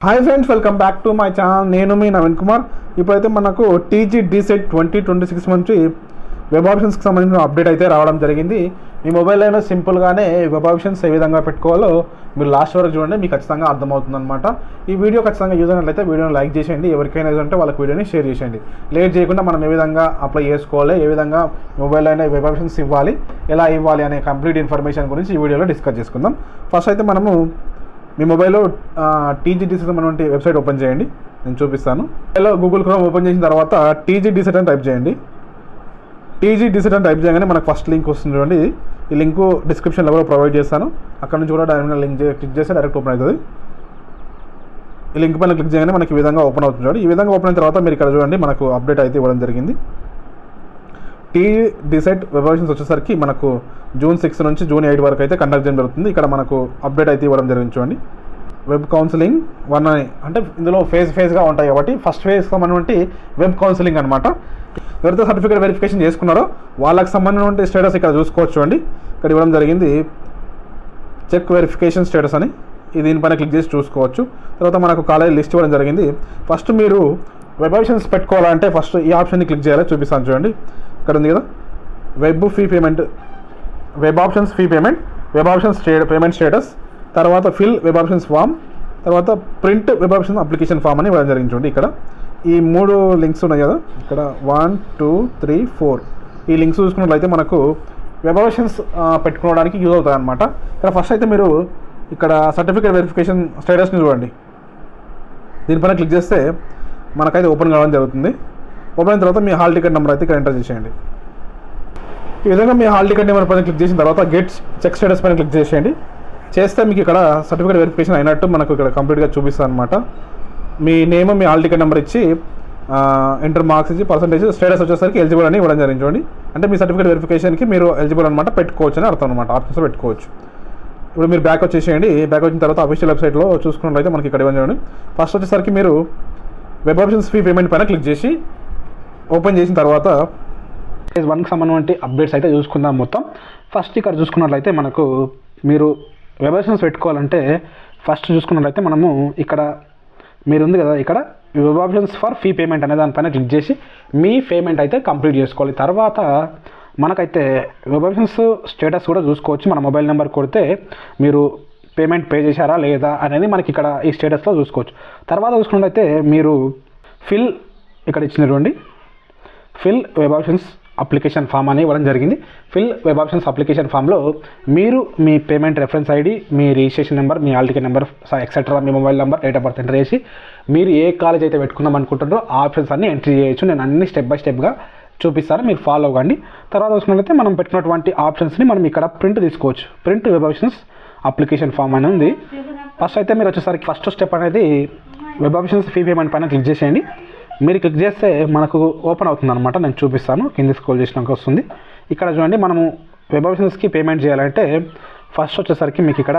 Hi friends, welcome back to my channel. నేను మీ నవీన్ కుమార్. ఇప్పుడైతే మనకు టీజీ డిసెట్ 2026 నుంచి వెబ్ ఆప్షన్స్కి సంబంధించిన అప్డేట్ అయితే రావడం జరిగింది. మీ మొబైల్లో సింపుల్గానే వెబ్ ఆప్షన్స్ ఏ విధంగా పెట్టుకోవాలో మీరు లాస్ట్ వరకు చూడండి, మీకు ఖచ్చితంగా అర్థమవుతుంది అనమాట. ఈ వీడియో ఖచ్చితంగా యూజ్ అయినట్లయితే వీడియోని లైక్ చేసేయండి, ఎవరికైనా యూజ్ ఉంటే వాళ్ళకి వీడియోని షేర్ చేసేయండి. లేట్ చేయకుండా మనం ఏ విధంగా అప్లై చేసుకోవాలి, ఏ విధంగా మొబైల్లో అయినా వెబ్ ఆప్షన్స్ ఇవ్వాలి, ఎలా ఇవ్వాలి అనే కంప్లీట్ ఇన్ఫర్మేషన్ గురించి ఈ వీడియోలో డిస్కస్ చేసుకుందాం. ఫస్ట్ అయితే మనము మీ మొబైల్లో టీజీ డిసెట్ అనేటువంటి వెబ్సైట్ ఓపెన్ చేయండి, నేను చూపిస్తాను. మొబైల్లో గూగుల్ క్రోమ్ ఓపెన్ చేసిన తర్వాత టీజీ డిసెట్ అని టైప్ చేయండి. టీజీ డిసెట్ అని టైప్ చేయగానే మనకు ఫస్ట్ లింక్ వస్తుంది చూడండి. ఈ లింక్ డిస్క్రిప్షన్లో కూడా ప్రొవైడ్ చేస్తాను, అక్కడ నుంచి కూడా డైరెక్ట్ లింక్ క్లిక్ చేస్తే డైరెక్ట్ ఓపెన్ అవుతుంది. ఈ లింక్ పైన క్లిక్ చేయగానే మనకి ఈ విధంగా ఓపెన్ అవుతుంది చూడండి. ఈ విధంగా ఓపెన్ అయిన తర్వాత మీరు ఇక్కడ చూడండి, మనకు అప్డేట్ అయితే ఇవ్వడం జరిగింది. టీజీ డిసెట్ వెబ్ ఆప్షన్స్ వచ్చేసరికి మనకు జూన్ 6 నుంచి జూన్ 8 వరకు అయితే కండక్ట్ చేయడం జరుగుతుంది. ఇక్కడ మనకు అప్డేట్ అయితే ఇవ్వడం జరిగింది చూడండి. వెబ్ కౌన్సిలింగ్ 1 అని, అంటే ఇందులో ఫేజ్గా ఉంటాయి కాబట్టి ఫస్ట్ ఫేజ్ సంబంధించి వెబ్ కౌన్సిలింగ్ అనమాట. ఎవరైతే సర్టిఫికేట్ వెరిఫికేషన్ చేసుకున్నారో వాళ్ళకి సంబంధించిన స్టేటస్ ఇక్కడ చూసుకోవచ్చు అండి. ఇక్కడ ఇవ్వడం జరిగింది చెక్ వెరిఫికేషన్ స్టేటస్ అని, దీనిపైన క్లిక్ చేసి చూసుకోవచ్చు. తర్వాత మనకు కాలేజ్ లిస్ట్ ఇవ్వడం జరిగింది. ఫస్ట్ మీరు వెబ్ ఆప్షన్స్ పెట్టుకోవాలంటే ఫస్ట్ ఈ ఆప్షన్ని క్లిక్ చేయాలి, చూపిస్తాను చూడండి. ఇక్కడ ఉంది కదా, web fee payment, web options fee payment, web options payment status, తర్వాత ఫిల్ వెబ్ ఆప్షన్స్ ఫామ్, తర్వాత print web option application form అని ఇవ్వడం జరిగింది చూడండి. ఇక్కడ ఈ 3 లింక్స్ ఉన్నాయి కదా, ఇక్కడ 1, 2, 3, 4 ఈ లింక్స్ చూసుకున్నట్లయితే మనకు వెబ్ ఆప్షన్స్ పెట్టుకోవడానికి యూజ్ అవుతాయి అనమాట. ఇక్కడ ఫస్ట్ అయితే మీరు ఇక్కడ సర్టిఫికేట్ వెరిఫికేషన్ స్టేటస్ని చూడండి. దీనిపైన క్లిక్ చేస్తే మనకైతే ఓపెన్ కావడం జరుగుతుంది. ఓపెన్ అయిన తర్వాత మీ హాల్ టికెట్ నెంబర్ అయితే ఇక్కడ ఎంటర్ చేసేయండి. ఈ విధంగా మీ హాల్ టికెట్ నెంబర్ పైన క్లిక్ చేసిన తర్వాత గెట్ చెక్ స్టేటస్ పైన క్లిక్ చేసేయండి. చేస్తే మీకు ఇక్కడ సర్టిఫికేట్ వెరిఫికేషన్ అయినట్టు మనకు ఇక్కడ కంప్లీట్గా చూపిస్తుంది అనమాట. మీ నేమ్, మీ హాల్ టికెట్ నెంబర్ ఇచ్చి ఎంటర్ మార్క్స్ ఇచ్చి పర్సంటేజ్, స్టేటస్ వచ్చేసరికి ఎలిజిబుల్ అని ఇవ్వడం జరిగింది చూడండి. అంటే మీ సర్టిఫికేట్ వెరిఫికేషన్కి మీరు ఎలిజిబుల్ అనమాట, పెట్టుకోవచ్చు అని అర్థం అనమాట. ఆప్షన్స్ పెట్టుకోవచ్చు. ఇప్పుడు మీరు బ్యాక్ వచ్చేసేయండి. బ్యాక్ వచ్చిన తర్వాత అఫీషియల్ వెబ్సైట్లో చూసుకున్నట్లయితే మనకి ఇక్కడ ఇవ్వడం చూడండి. ఫస్ట్ వచ్చేసరికి మీరు వెబ్ ఆప్షన్స్ ఫీ పేమెంట్ పైన క్లిక్ చేసి ఓపెన్ చేసిన తర్వాత ఫేజ్ 1కి సంబంధించిన అప్డేట్స్ అయితే చూసుకుందాం మొత్తం. ఫస్ట్ ఇక్కడ చూసుకున్నట్లయితే మనకు మీరు వెబ్ ఆప్షన్స్ పెట్టుకోవాలంటే ఫస్ట్ చూసుకున్నట్లయితే మనము ఇక్కడ మీరు ఉంది కదా, ఇక్కడ web options for fee payment అనే దానిపైన క్లిక్ చేసి మీ పేమెంట్ అయితే కంప్లీట్ చేసుకోవాలి. తర్వాత మనకైతే వెబ్ ఆప్షన్స్ స్టేటస్ కూడా చూసుకోవచ్చు. మన మొబైల్ నెంబర్ కొడితే మీరు పేమెంట్ పే చేశారా లేదా అనేది మనకి ఇక్కడ ఈ స్టేటస్లో చూసుకోవచ్చు. తర్వాత చూసుకున్నట్లయితే మీరు ఫిల్ ఇక్కడ ఇచ్చినటువంటి fill web options application form అని ఇవ్వడం జరిగింది. ఫిల్ వెబ్ ఆప్షన్స్ అప్లికేషన్ ఫామ్లో మీరు మీ పేమెంట్ రెఫరెన్స్ ఐడి, మీ రిజిస్ట్రేషన్ నెంబర్, మీ హాల్ టికెట్ నెంబర్ ఎక్సెట్రా, మీ mobile number, date of birth enter చేసి మీరు ఏ కాలేజ్ అయితే పెట్టుకుందాం అనుకుంటారో ఆ ఆప్షన్స్ అన్ని ఎంట్రీ చేయొచ్చు. నేను అన్ని స్టెప్ బై స్టెప్గా చూపిస్తాను, మీరు ఫాలో అవ్వండి. తర్వాత చూసుకున్నట్లయితే మనం పెట్టినటువంటి ఆప్షన్స్ని మనం ఇక్కడ ప్రింట్ తీసుకోవచ్చు. Print web options application form అని ఉంది. ఫస్ట్ అయితే మీరు వచ్చేసరికి ఫస్ట్ స్టెప్ అనేది వెబ్ ఆప్షన్స్ ఫీ పేమెంట్ పైన క్లిక్ చేసేయండి. మీరు క్లిక్ చేస్తే మనకు ఓపెన్ అవుతుంది అనమాట. నేను చూపిస్తాను, కింది స్క్రోల్ చేసినాక వస్తుంది. ఇక్కడ చూడండి, మనము వెబ్ ఆప్షన్స్కి పేమెంట్ చేయాలంటే ఫస్ట్ వచ్చేసరికి మీకు ఇక్కడ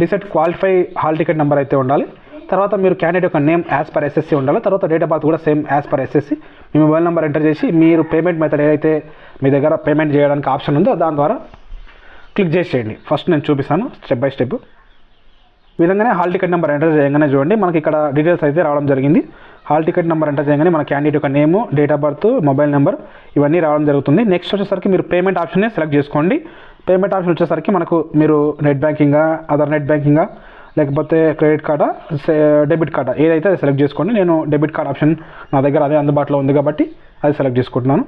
DEECET qualify hall ticket number అయితే ఉండాలి. తర్వాత మీరు క్యాండిడేట్ యొక్క నేమ్ యాజ్ పర్ ఎస్ఎస్సి ఉండాలి. తర్వాత డేట్ ఆఫ్ బర్త్ కూడా సేమ్ యాజ్ పర్ ఎస్ఎస్సి. మీ మొబైల్ నెంబర్ ఎంటర్ చేసి మీరు పేమెంట్ మెథడ్ ఏదైతే మీ దగ్గర పేమెంట్ చేయడానికి ఆప్షన్ ఉందో దాని ద్వారా క్లిక్ చేసేయండి. ఫస్ట్ నేను చూపిస్తాను స్టెప్ బై స్టెప్. విధంగానే హాల్ టికెట్ నెంబర్ ఎంటర్ చేయగానే చూడండి, మనకి ఇక్కడ డీటెయిల్స్ అయితే రావడం జరిగింది. హాల్ టికెట్ నెంబర్ ఎంటర్ చేయగానే మన క్యాండిడేట్ యొక్క name, date of birth, mobile number ఇవన్నీ రావడం జరుగుతుంది. నెక్స్ట్ వచ్చేసరికి మీరు పేమెంట్ ఆప్షన్ని సెలెక్ట్ చేసుకోండి. పేమెంట్ ఆప్షన్ వచ్చేసరికి మనకు మీరు నెట్ బ్యాంకింగా, అదర్ నెట్ బ్యాంకింగా, లేకపోతే క్రెడిట్ కార్డా, డెబిట్ కార్డా ఏదైతే అది సెలెక్ట్ చేసుకోండి. నేను డెబిట్ కార్డ్ ఆప్షన్ నా దగ్గర అదే అందుబాటులో ఉంది కాబట్టి అది సెలెక్ట్ చేసుకుంటున్నాను.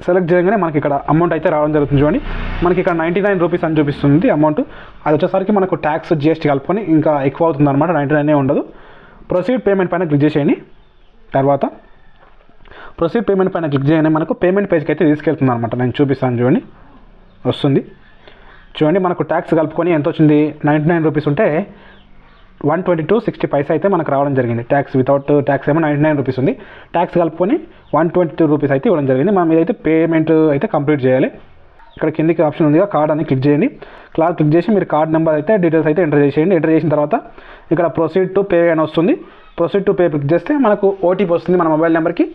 సెలెక్ట్ చేయగానే మనకి ఇక్కడ అమౌంట్ అయితే రావడం జరుగుతుంది చూడండి. మనకి ఇక్కడ 99 రూపీస్ అని చూపిస్తుంది అమౌంట్. అది వచ్చేసరికి మనకు ట్యాక్స్, జిఎస్టీ కలుపుకొని ఇంకా ఎక్కువ అవుతుంది అనమాట, 99 ఉండదు. ప్రొసీడ్ పేమెంట్ పైన క్లిక్ చేసేయండి. తర్వాత ప్రొసీడ్ పేమెంట్ పైన క్లిక్ చేయగానే మనకు పేమెంట్ పేజ్కి అయితే తీసుకెళ్తుంది అనమాట. నేను చూపిస్తాను చూడండి, వస్తుంది చూడండి. మనకు ట్యాక్స్ కలుపుకొని ఎంత వచ్చింది, 99 రూపీస్ ఉంటే 122.60 అయితే మనకు రావడం జరిగింది. ట్యాక్స్ వితౌట్ ట్యాక్స్ ఏమో 99 రూపీస్ ఉంది, ట్యాక్స్ కలుపుకొని 122 రూపీస్ అయితే ఇవ్వడం జరిగింది. మనం ఇదైతే పేమెంట్ అయితే కంప్లీట్ చేయాలి. ఇక్కడ కిందికి ఆప్షన్ ఉంది, కార్డ్ అని క్లిక్ చేయండి. క్లిక్ చేసి మీరు కార్డ్ నెంబర్ అయితే డీటెయిల్స్ అయితే ఎంటర్ చేసేయండి. ఎంటర్ చేసిన తర్వాత ఇక్కడ ప్రొసీడ్ టు పే అని వస్తుంది. ప్రొసీడ్ టు పే క్లిక్ చేస్తే మనకు ఓటీపీ వస్తుంది మన మొబైల్ నెంబర్కి.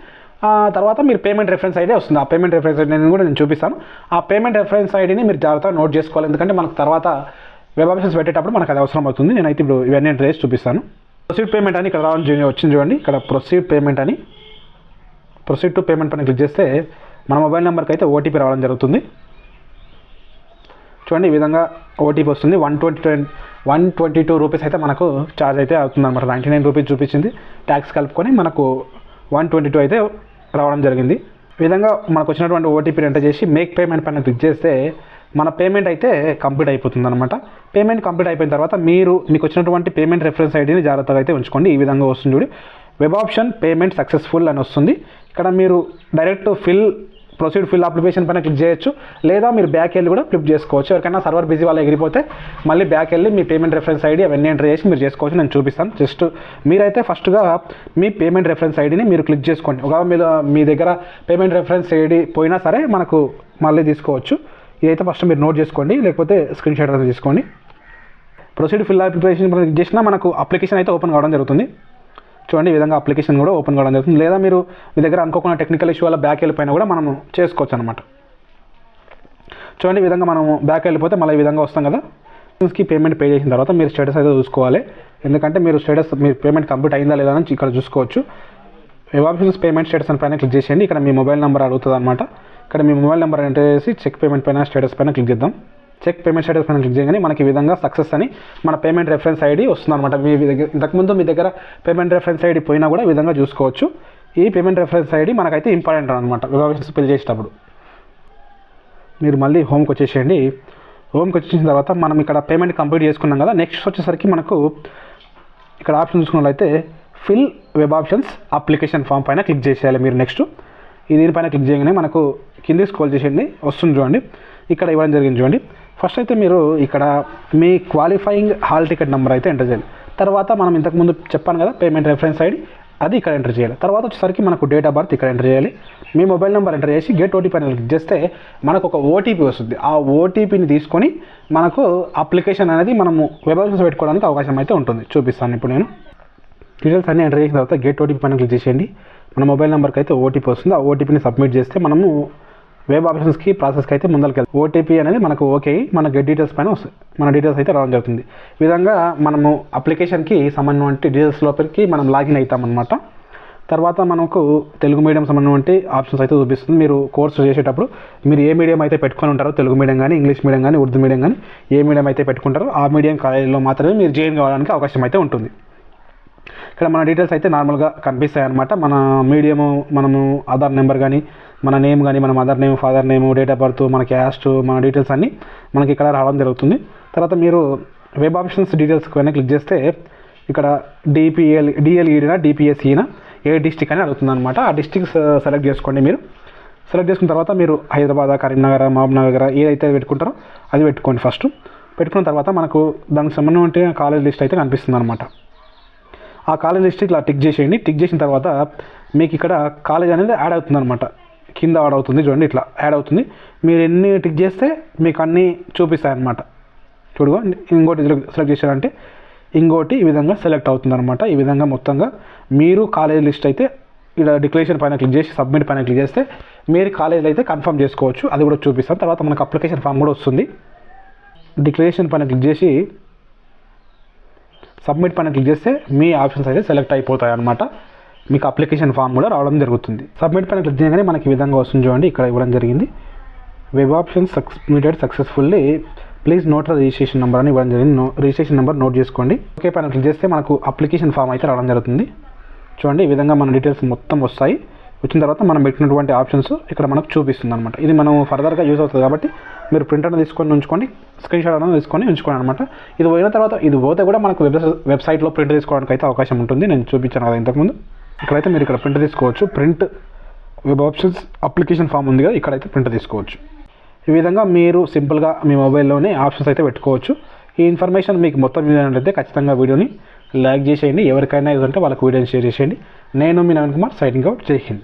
తర్వాత మీరు పేమెంట్ రెఫరెన్స్ ఐడి వస్తుంది. ఆ పేమెంట్ రెఫరెన్స్ ఐడి కూడా నేను చూపిస్తాను. ఆ పేమెంట్ రెఫరెన్స్ ఐడిని మీరు జాగ్రత్తగా నోట్ చేసుకోవాలి, ఎందుకంటే మనకు తర్వాత వెబ్ ఆప్షన్స్ పెట్టేటప్పుడు మనకు అది అవసరం అవుతుంది. నేనైతే ఇప్పుడు ఇవన్నీ ఎంటర్ చేసి చూపిస్తాను. ప్రొసీడ్ పేమెంట్ అని ఇక్కడ రావడం వచ్చింది చూడండి. ఇక్కడ ప్రొసీడ్ పేమెంట్ అని ప్రొసీడ్ టు పేమెంట్ పైన క్లిక్ చేస్తే మన మొబైల్ నెంబర్కి అయితే ఓటీపీ రావడం జరుగుతుంది. చూడండి ఈ విధంగా ఓటీపీ వస్తుంది. 122 రూపీస్ అయితే మనకు ఛార్జ్ అయితే అవుతుంది అనమాట. 99 రూపీస్ చూపించింది, ట్యాక్స్ కలుపుకొని మనకు 122 అయితే రావడం జరిగింది. ఈ విధంగా మనకు వచ్చినటువంటి ఓటీపీని ఎంటర్ చేసి మేక్ పేమెంట్ పైన క్లిక్ చేస్తే మన పేమెంట్ అయితే కంప్లీట్ అయిపోతుంది అనమాట. పేమెంట్ కంప్లీట్ అయిపోయిన తర్వాత మీకు వచ్చినటువంటి పేమెంట్ రెఫరెన్స్ ఐడిని జాగ్రత్తగా అయితే ఉంచుకోండి. ఈ విధంగా వస్తుంది చూడండి, వెబ్ ఆప్షన్ పేమెంట్ సక్సెస్ఫుల్ అని వస్తుంది. ఇక్కడ మీరు డైరెక్ట్ ప్రొసీడ్ ఫిల్ అప్లికేషన్ పైన క్లిక్ చేయొచ్చు, లేదా మీరు బ్యాక్ వెళ్ళి కూడా ఫ్లిప్ చేసుకోవచ్చు. ఎవరికైనా సర్వర్ బిజీ వాళ్ళు ఎగిరిపోతే మళ్ళీ బ్యాక్ వెళ్ళి మీ పేమెంట్ రెఫరెన్స్ ఐడి అవన్నీ ఎంటర్ చేసి మీరు చేసుకోవచ్చు. నేను చూపిస్తాను. జస్ట్ మీరైతే ఫస్ట్గా మీ పేమెంట్ రెఫరెన్స్ ఐడిని మీరు క్లిక్ చేసుకోండి. ఒకవేళ మీ దగ్గర పేమెంట్ రెఫరెన్స్ ఐడి పోయినా సరే మనకు మళ్ళీ తీసుకోవచ్చు. ఇదైతే ఫస్ట్ మీరు నోట్ చేసుకోండి, లేకపోతే స్క్రీన్ షాట్ అయితే తీసుకోండి. ప్రొసీడ్ ఫిల్ అప్లికేషన్ క్లిక్ చేసినా మనకు అప్లికేషన్ అయితే ఓపెన్ కావడం జరుగుతుంది. చూడండి ఈ విధంగా అప్లికేషన్ కూడా ఓపెన్ కావడం జరుగుతుంది. లేదా మీరు మీ దగ్గర అనుకోకుండా టెక్నికల్ ఇష్యూ వల్ల బ్యాక్ వెళ్ళిపోయినా కూడా మనము చేసుకోవచ్చు అనమాట. చూడండి ఈ విధంగా మనము బ్యాక్ వెళ్ళిపోతే మళ్ళీ ఈ విధంగా వస్తాం కదా. పేమెంట్ పే చేసిన తర్వాత మీరు స్టేటస్ అయితే చూసుకోవాలి. ఎందుకంటే మీరు పేమెంట్ కంప్లీట్ అయిందా లేదా అని ఇక్కడ చూసుకోవచ్చు. వెబ్ ఆప్షన్స్ పేమెంట్ స్టేటస్ అని పైన క్లిక్ చేసేయండి. ఇక్కడ మీ మొబైల్ నెంబర్ అడుగుతుంది అనమాట. ఇక్కడ మీ మొబైల్ నెంబర్ ఎంటర్ చేసి చెక్ పేమెంట్ పైన స్టేటస్ పైన క్లిక్ చేద్దాం. చెక్ పేమెంట్ స్టేటస్ పైన క్లిక్ చేయగానే మనకి ఈ విధంగా సక్సెస్ అని మన పేమెంట్ రెఫరెన్స్ ఐడి వస్తుంది అనమాట. మీ దగ్గర ఇంతకుముందు మీ దగ్గర పేమెంట్ రెఫరెన్స్ ఐడి పోయినా కూడా ఈ విధంగా చూసుకోవచ్చు. ఈ పేమెంట్ రెఫరెన్స్ ఐడి మనకైతే ఇంపార్టెంట్ అనమాట. వెబ్ ఆప్షన్స్ ఫిల్ చేసేటప్పుడు మీరు మళ్ళీ హోమ్కి వచ్చేసేయండి. హోమ్కి వచ్చేసిన తర్వాత మనం ఇక్కడ పేమెంట్ కంప్లీట్ చేసుకున్నాం కదా. నెక్స్ట్ వచ్చేసరికి మనకు ఇక్కడ ఆప్షన్ చూసుకున్నట్లయితే fill web options application form పైన క్లిక్ చేసేయాలి మీరు. నెక్స్ట్ దీనిపైన క్లిక్ చేయగానే మనకు కింది స్క్రోల్ చేసేయండి, వస్తుంది చూడండి. ఇక్కడ ఇవ్వడం జరిగింది చూడండి. ఫస్ట్ అయితే మీరు ఇక్కడ మీ క్వాలిఫైయింగ్ హాల్ టికెట్ నెంబర్ అయితే ఎంటర్ చేయాలి. తర్వాత మనం ఇంతకుముందు చెప్పాను కదా పేమెంట్ రెఫరెన్స్ ఐడి, అది ఇక్కడ ఎంటర్ చేయాలి. తర్వాత వచ్చేసరికి మనకు డేట్ ఆఫ్ బర్త్ ఇక్కడ ఎంటర్ చేయాలి. మీ మొబైల్ నెంబర్ ఎంటర్ చేసి గెట్ ఓటీపీ అని క్లిక్ చేస్తే మనకు ఒక ఓటీపీ వస్తుంది. ఆ ఓటీపీని తీసుకొని మనకు అప్లికేషన్ అనేది మనము వెబ్ ఆప్షన్స్ పెట్టుకోవడానికి అవకాశం అయితే ఉంటుంది. చూపిస్తాను ఇప్పుడు నేను. డీటెయిల్స్ అన్నీ ఎంటర్ చేసిన తర్వాత గెట్ ఓటీపీ పైన క్లిక్ చేసేయండి. మన మొబైల్ నెంబర్కి అయితే ఓటీపీ వస్తుంది. ఆ ఓటీపీని సబ్మిట్ చేస్తే మనము వెబ్ ఆప్షన్స్కి ప్రాసెస్కి అయితే ముందరికి వెళ్తాం. ఓటీపీ అనేది మనకు ఓకే, మన గెట్ డీటెయిల్స్ పైన వస్తుంది. మన డీటెయిల్స్ అయితే రావడం జరుగుతుంది. ఈ విధంగా మనము అప్లికేషన్కి సంబంధించిన డీటెయిల్స్ లోపలికి మనం లాగిన్ అవుతాం అనమాట. తర్వాత మనకు తెలుగు మీడియం సంబంధించిన ఆప్షన్స్ అయితే చూపిస్తుంది. మీరు కోర్సు చేసేటప్పుడు మీరు ఏ మీడియం అయితే పెట్టుకొని ఉంటారో, తెలుగు మీడియం కానీ, ఇంగ్లీష్ మీడియం కానీ, ఉర్దూ మీడియం కానీ, ఏ మీడియం అయితే పెట్టుకుంటారో ఆ మీడియం కాలేజీలో మాత్రమే మీరు జాయిన్ కావడానికి అవకాశం అయితే ఉంటుంది. ఇక్కడ మన డీటెయిల్స్ అయితే నార్మల్గా కనిపిస్తాయి అనమాట. మన మీడియము, మనము ఆధార్ నెంబర్ కానీ, మన నేమ్ కానీ, మన mother name, father name, date of birth, మన క్యాస్ట్, మన డీటెయిల్స్ అన్నీ మనకి ఇక్కడ రావడం జరుగుతుంది. తర్వాత మీరు వెబ్ ఆప్షన్స్ డీటెయిల్స్ పైన క్లిక్ చేస్తే ఇక్కడ డిఎల్ఈడినా డిపిఎస్ఈనా ఏ డిస్టిక్ అని అడుగుతుంది అనమాట. ఆ డిస్టిక్ సెలెక్ట్ చేసుకోండి. మీరు సెలెక్ట్ చేసుకున్న తర్వాత మీరు హైదరాబాద్, కరీంనగర్, మహబూబ్నగర్ ఏదైతే పెట్టుకుంటారో అది పెట్టుకోండి. ఫస్ట్ పెట్టుకున్న తర్వాత మనకు దానికి సంబంధించిన కాలేజ్ లిస్ట్ అయితే కనిపిస్తుంది అనమాట. ఆ కాలేజ్ లిస్ట్ ఇట్లా టిక్ చేసేయండి. టిక్ చేసిన తర్వాత మీకు ఇక్కడ కాలేజ్ అనేది యాడ్ అవుతుంది అనమాట. కింద యాడ్ అవుతుంది చూడండి, ఇట్లా యాడ్ అవుతుంది. మీరు ఎన్ని టిక్ చేస్తే మీకు అన్నీ చూపిస్తాయి అన్నమాట. చూడుగా ఇంకోటి సెలెక్ట్ చేశారంటే ఇంకోటి ఈ విధంగా సెలెక్ట్ అవుతుంది అనమాట. ఈ విధంగా మొత్తంగా మీరు కాలేజ్ లిస్ట్ అయితే ఇలా డిక్లరేషన్ పైన క్లిక్ చేసి సబ్మిట్ పైన క్లిక్ చేస్తే మీరు కాలేజీలో అయితే కన్ఫర్మ్ చేసుకోవచ్చు. అది కూడా చూపిస్తాం. తర్వాత మనకు అప్లికేషన్ ఫామ్ కూడా వస్తుంది. డిక్లరేషన్ పైన క్లిక్ చేసి సబ్మిట్ పైన క్లిక్ చేస్తే మీ ఆప్షన్స్ అయితే సెలెక్ట్ అయిపోతాయి అన్నమాట. మీకు అప్లికేషన్ ఫామ్ కూడా రావడం జరుగుతుంది. సబ్మిట్ పైన క్లిక్ చేయగానే మనకి ఈ విధంగా వస్తుంది చూడండి. ఇక్కడ ఇవ్వడం జరిగింది web options submitted successfully, please note registration number అని ఇవ్వడం జరిగింది. రిజిస్ట్రేషన్ నెంబర్ నోట్ చేసుకోండి. ఓకే పైన క్లిక్ చేస్తే మనకు అప్లికేషన్ ఫామ్ అయితే రావడం జరుగుతుంది. చూడండి ఈ విధంగా మన డీటెయిల్స్ మొత్తం వస్తాయి. వచ్చిన తర్వాత మనం పెట్టినటువంటి ఆప్షన్స్ ఇక్కడ మనకు చూపిస్తుంది అనమాట. ఇది మనం ఫర్దర్గా యూజ్ అవుతుంది కాబట్టి మీరు ప్రింట్ అనేది తీసుకొని ఉంచుకోండి, స్క్రీన్ షాట్ అనేది తీసుకొని ఉంచుకోండి అనమాట. ఇది పోయిన తర్వాత ఇది పోతే కూడా మనకు వెబ్సైట్లో ప్రింట్ తీసుకోవడానికి అయితే అవకాశం ఉంటుంది. నేను చూపించాను కదా ఇంతకుముందు. ఇక్కడైతే మీరు ఇక్కడ ప్రింట్ తీసుకోవచ్చు. Print web options application form ఉంది కదా, ఇక్కడైతే ప్రింట్ తీసుకోవచ్చు. ఈ విధంగా మీరు సింపుల్గా మీ మొబైల్లోనే ఆప్షన్స్ అయితే పెట్టుకోవచ్చు. ఈ ఇన్ఫర్మేషన్ మీకు మొత్తం యూజ్ అయితే ఖచ్చితంగా వీడియోని లైక్ చేసేయండి. ఎవరికైనా యూజ్ అంటే వాళ్ళకి వీడియోని షేర్ చేసేయండి. నేను మీ నవీన్ కుమార్, సైనింగ్ అవుట్. జై హింద్.